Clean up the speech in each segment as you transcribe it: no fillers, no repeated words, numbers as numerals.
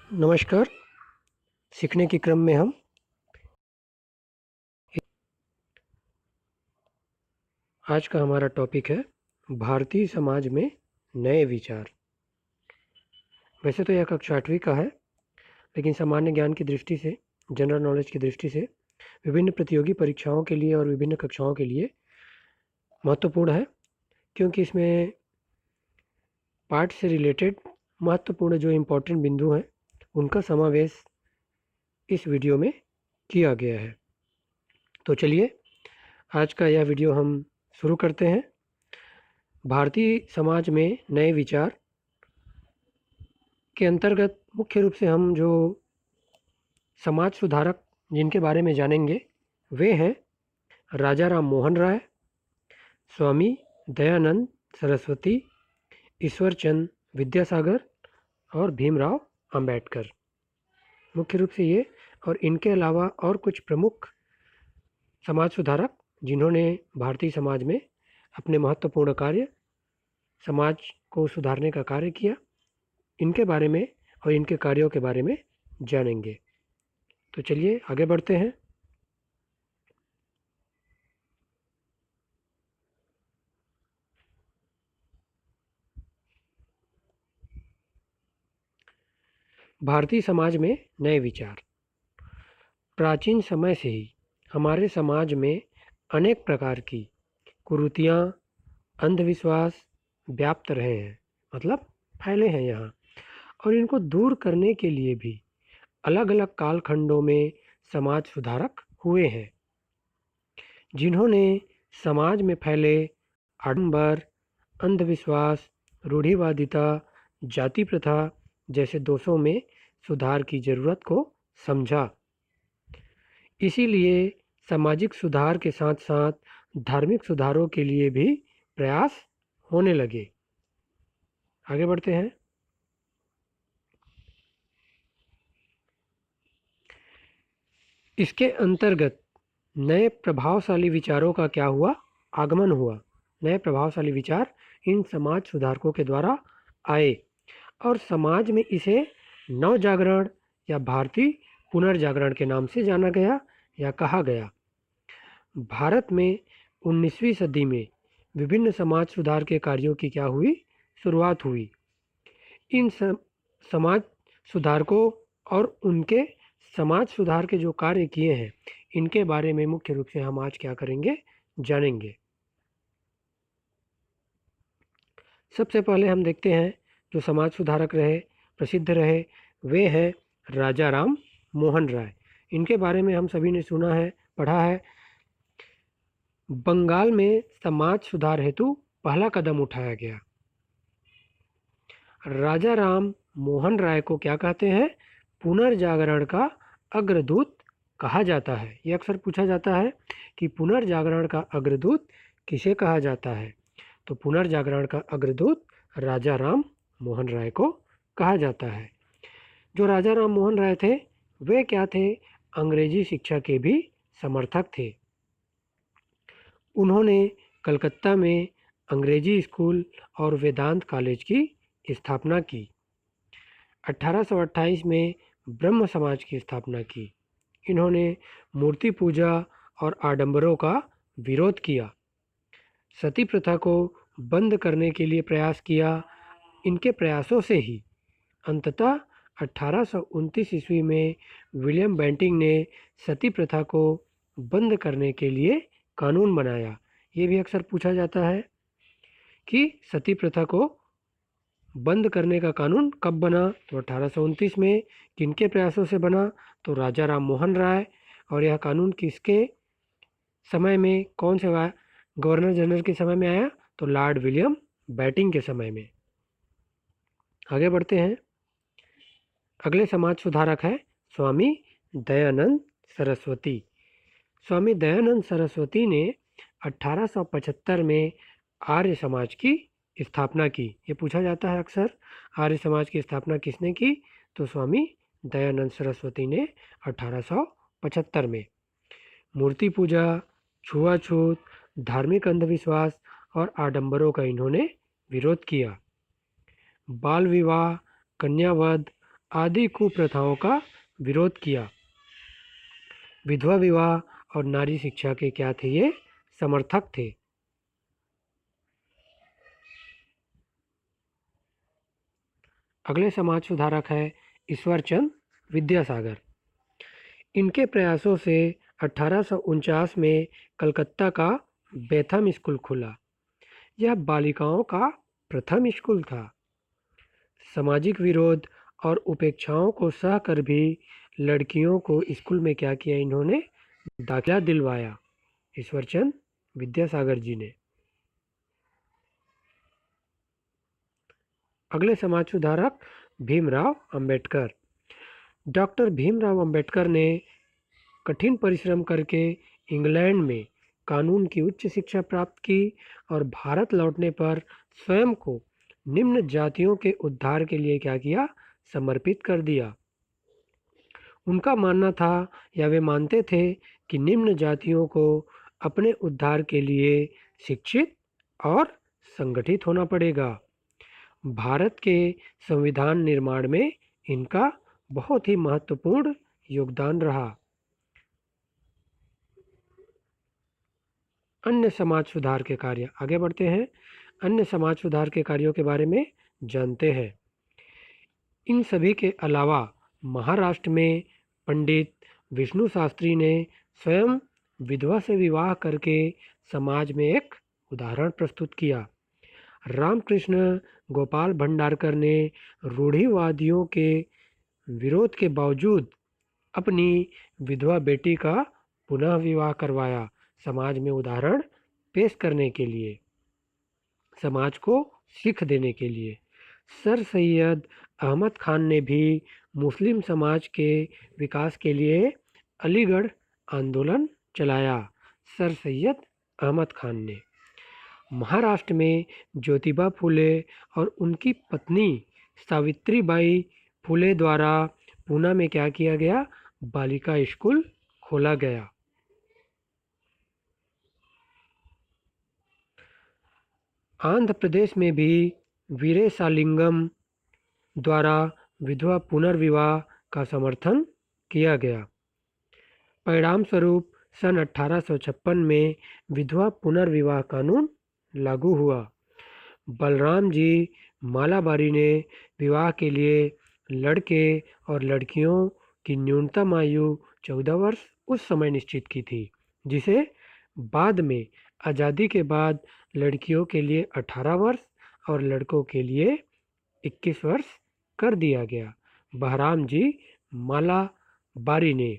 नमस्कार। सीखने के क्रम में हम आज का हमारा टॉपिक है भारतीय समाज में नए विचार। वैसे तो यह कक्षा 8वीं का है, लेकिन सामान्य ज्ञान की दृष्टि से, जनरल नॉलेज की दृष्टि से विभिन्न प्रतियोगी परीक्षाओं के लिए और विभिन्न कक्षाओं के लिए महत्वपूर्ण है, क्योंकि इसमें पाठ से रिलेटेड महत्वपूर्ण जो इम्पोर्टेंट बिंदु हैं उनका समावेश इस वीडियो में किया गया है। तो चलिए आज का यह वीडियो हम शुरू करते हैं। भारतीय समाज में नए विचार के अंतर्गत मुख्य रूप से हम जो समाज सुधारक जिनके बारे में जानेंगे वे हैं राजा राम मोहन राय, स्वामी दयानंद सरस्वती, ईश्वर चंद विद्यासागर और भीमराव अंबेडकर। मुख्य रूप से ये, और इनके अलावा और कुछ प्रमुख समाज सुधारक जिन्होंने भारतीय समाज में अपने महत्वपूर्ण कार्य, समाज को सुधारने का कार्य किया, इनके बारे में और इनके कार्यों के बारे में जानेंगे। तो चलिए आगे बढ़ते हैं। भारतीय समाज में नए विचार। प्राचीन समय से ही हमारे समाज में अनेक प्रकार की कुरीतियाँ, अंधविश्वास व्याप्त रहे हैं, मतलब फैले हैं यहाँ, और इनको दूर करने के लिए भी अलग अलग कालखंडों में समाज सुधारक हुए हैं, जिन्होंने समाज में फैले आडंबर, अंधविश्वास, रूढ़िवादिता, जाति प्रथा जैसे दोषों में सुधार की जरूरत को समझा। इसीलिए सामाजिक सुधार के साथ साथ धार्मिक सुधारों के लिए भी प्रयास होने लगे। आगे बढ़ते हैं। इसके अंतर्गत नए प्रभावशाली विचारों का क्या हुआ? आगमन हुआ। नए प्रभावशाली विचार इन समाज सुधारकों के द्वारा आए और समाज में इसे नव जागरण या भारतीय पुनर्जागरण के नाम से जाना गया या कहा गया। भारत में 19वीं सदी में विभिन्न समाज सुधार के कार्यों की क्या हुई? शुरुआत हुई। इन समाज सुधारकों और उनके समाज सुधार के जो कार्य किए हैं, इनके बारे में मुख्य रूप से हम आज क्या करेंगे? जानेंगे। सबसे पहले हम देखते हैं जो समाज सुधारक रहे, प्रसिद्ध रहे, वे हैं राजा राम मोहन राय। इनके बारे में हम सभी ने सुना है, पढ़ा है। बंगाल में समाज सुधार हेतु पहला कदम उठाया गया। राजा राम मोहन राय को क्या कहते हैं? पुनर्जागरण का अग्रदूत कहा जाता है। ये अक्सर पूछा जाता है कि पुनर्जागरण का अग्रदूत किसे कहा जाता है? तो पुनर्जागरण का अग्रदूत राजा राम मोहन राय को कहा जाता है। जो राजा राम मोहन राय थे वे क्या थे? अंग्रेजी शिक्षा के भी समर्थक थे। उन्होंने कलकत्ता में अंग्रेजी स्कूल और वेदांत कॉलेज की स्थापना की। 1828 में ब्रह्म समाज की स्थापना की। इन्होंने मूर्ति पूजा और आडंबरों का विरोध किया। सती प्रथा को बंद करने के लिए प्रयास किया। इनके प्रयासों से ही अंततः 1829 ईस्वी में विलियम बेंटिंग ने सती प्रथा को बंद करने के लिए कानून बनाया। ये भी अक्सर पूछा जाता है कि सती प्रथा को बंद करने का कानून कब बना? तो 1829 में। किनके प्रयासों से बना? तो राजा राम मोहन राय। और यह कानून किसके समय में, कौन से गवर्नर जनरल के समय में आया? तो लॉर्ड विलियम बेंटिंग के समय में। आगे बढ़ते हैं। अगले समाज सुधारक है स्वामी दयानंद सरस्वती। स्वामी दयानंद सरस्वती ने 1875 में आर्य समाज की स्थापना की। ये पूछा जाता है अक्सर, आर्य समाज की स्थापना किसने की? तो स्वामी दयानंद सरस्वती ने 1875 में। मूर्ति पूजा, छुआछूत, धार्मिक अंधविश्वास और आडंबरों का इन्होंने विरोध किया। बाल विवाह, कन्यावध आदि कुप्रथाओं का विरोध किया। विधवा विवाह और नारी शिक्षा के क्या थे? ये समर्थक थे। अगले समाज सुधारक है ईश्वरचंद विद्यासागर। इनके प्रयासों से 1849 में कलकत्ता का बेथम स्कूल खुला। यह बालिकाओं का प्रथम स्कूल था। सामाजिक विरोध और उपेक्षाओं को सह कर भी लड़कियों को स्कूल में क्या किया? इन्होंने दाखिला दिलवाया, ईश्वरचंद विद्यासागर जी ने। अगले समाज सुधारक भीमराव अंबेडकर। डॉक्टर भीमराव अंबेडकर ने कठिन परिश्रम करके इंग्लैंड में कानून की उच्च शिक्षा प्राप्त की और भारत लौटने पर स्वयं को निम्न जातियों के उद्धार के लिए क्या किया? समर्पित कर दिया। उनका मानना था या वे मानते थे कि निम्न जातियों को अपने उद्धार के लिए शिक्षित और संगठित होना पड़ेगा। भारत के संविधान निर्माण में इनका बहुत ही महत्वपूर्ण योगदान रहा। अन्य समाज सुधार के कार्य, आगे बढ़ते हैं, अन्य समाज सुधार के कार्यों के बारे में जानते हैं। इन सभी के अलावा महाराष्ट्र में पंडित विष्णु शास्त्री ने स्वयं विधवा से विवाह करके समाज में एक उदाहरण प्रस्तुत किया। रामकृष्ण गोपाल भंडारकर ने रूढ़िवादियों के विरोध के बावजूद अपनी विधवा बेटी का पुनः विवाह करवाया, समाज में उदाहरण पेश करने के लिए, समाज को सीख देने के लिए। सर सैयद अहमद खान ने भी मुस्लिम समाज के विकास के लिए अलीगढ़ आंदोलन चलाया। सर सैयद अहमद खान ने महाराष्ट्र में ज्योतिबा फुले और उनकी पत्नी सावित्रीबाई फुले द्वारा पूना में क्या किया गया? बालिका स्कूल खोला गया। आंध्र प्रदेश में भी वीरेसालिंगम द्वारा विधवा पुनर्विवाह का समर्थन किया गया। परिणाम स्वरूप सन 1856 में विधवा पुनर्विवाह कानून लागू हुआ। बलराम जी मालाबारी ने विवाह के लिए लड़के और लड़कियों की न्यूनतम आयु 14 वर्ष उस समय निश्चित की थी, जिसे बाद में आज़ादी के बाद लड़कियों के लिए 18 वर्ष और लड़कों के लिए 21 वर्ष कर दिया गया। बहराम जी मालाबारी ने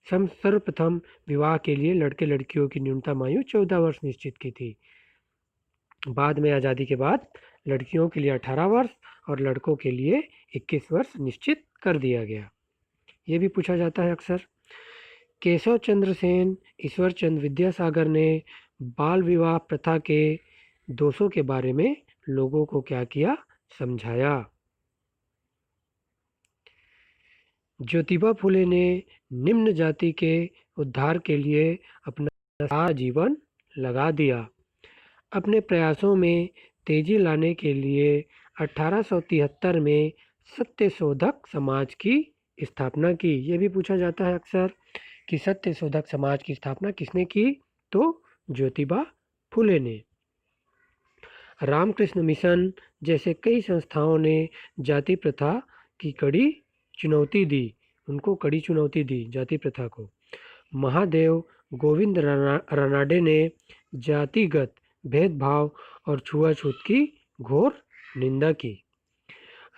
सर्वप्रथम विवाह के लिए लड़के लड़कियों की न्यूनतम आयु 14 वर्ष निश्चित की थी। बाद में आज़ादी के बाद लड़कियों के लिए 18 वर्ष और लड़कों के लिए 21 वर्ष निश्चित कर दिया गया। ये भी पूछा जाता है अक्सर। केशव चंद्र सेन, ईश्वरचंद विद्यासागर ने बाल विवाह प्रथा के दोषों के बारे में लोगों को क्या किया? समझाया। ज्योतिबा फुले ने निम्न जाति के उद्धार के लिए अपना सारा जीवन लगा दिया। अपने प्रयासों में तेजी लाने के लिए 1873 में सत्यशोधक समाज की स्थापना की। ये भी पूछा जाता है अक्सर कि सत्यशोधक समाज की स्थापना किसने की? तो ज्योतिबा फुले ने। रामकृष्ण मिशन जैसे कई संस्थाओं ने जाति प्रथा की कड़ी चुनौती दी, उनको कड़ी चुनौती दी जाति प्रथा को। महादेव गोविंद रानाडे ने जातिगत भेदभाव और छुआछूत की घोर निंदा की।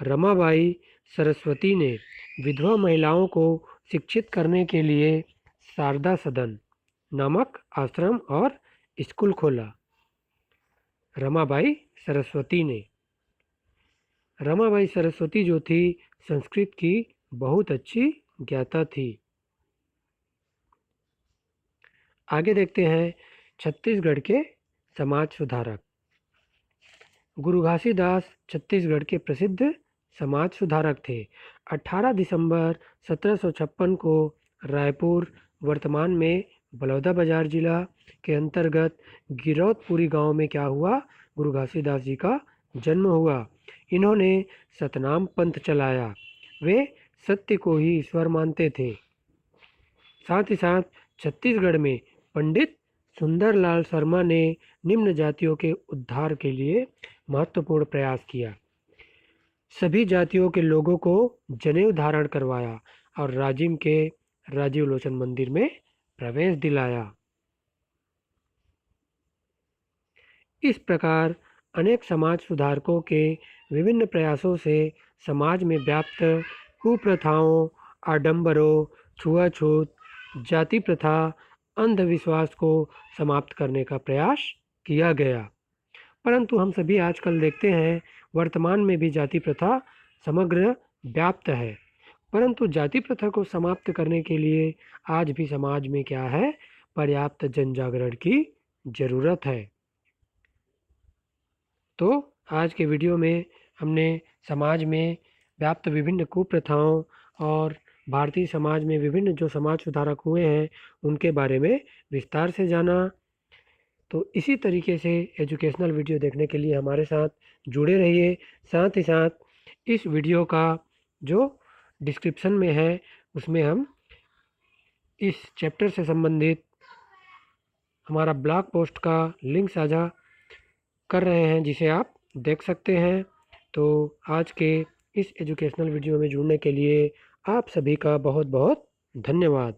रमाबाई सरस्वती ने विधवा महिलाओं को शिक्षित करने के लिए शारदा सदन नामक आश्रम और स्कूल खोला। रमाबाई सरस्वती जो थी संस्कृत की बहुत अच्छी ज्ञाता थी। आगे देखते हैं छत्तीसगढ़ के समाज सुधारक। गुरु घासीदास छत्तीसगढ़ के प्रसिद्ध समाज सुधारक थे। 18 दिसंबर 1756 को रायपुर, वर्तमान में बलौदा बाजार जिला के अंतर्गत गिरौदपुरी गांव में क्या हुआ? गुरु घासीदास जी का जन्म हुआ। इन्होंने सतनाम पंथ चलाया। वे सत्य को ही ईश्वर मानते थे। साथ ही साथ छत्तीसगढ़ में पंडित सुंदरलाल शर्मा ने निम्न जातियों के उद्धार के लिए महत्वपूर्ण प्रयास किया। सभी जातियों के लोगों को जनेऊ धारण करवाया और राजिम के राजीव लोचन मंदिर में प्रवेश दिलाया। इस प्रकार अनेक समाज सुधारकों के विभिन्न प्रयासों से समाज में व्याप्त कुप्रथाओं, आडंबरों, छुआछूत, जाति प्रथा, अंधविश्वास को समाप्त करने का प्रयास किया गया। परंतु हम सभी आजकल देखते हैं वर्तमान में भी जाति प्रथा समग्र व्याप्त है। परंतु जाति प्रथा को समाप्त करने के लिए आज भी समाज में क्या है, पर्याप्त जन जागरण की ज़रूरत है। तो आज के वीडियो में हमने समाज में व्याप्त विभिन्न कुप्रथाओं और भारतीय समाज में विभिन्न जो समाज सुधारक हुए हैं उनके बारे में विस्तार से जाना। तो इसी तरीके से एजुकेशनल वीडियो देखने के लिए हमारे साथ जुड़े रहिए। साथ ही साथ इस वीडियो का जो डिस्क्रिप्शन में है उसमें हम इस चैप्टर से संबंधित हमारा ब्लॉग पोस्ट का लिंक साझा कर रहे हैं जिसे आप देख सकते हैं। तो आज के इस एजुकेशनल वीडियो में जुड़ने के लिए आप सभी का बहुत बहुत धन्यवाद।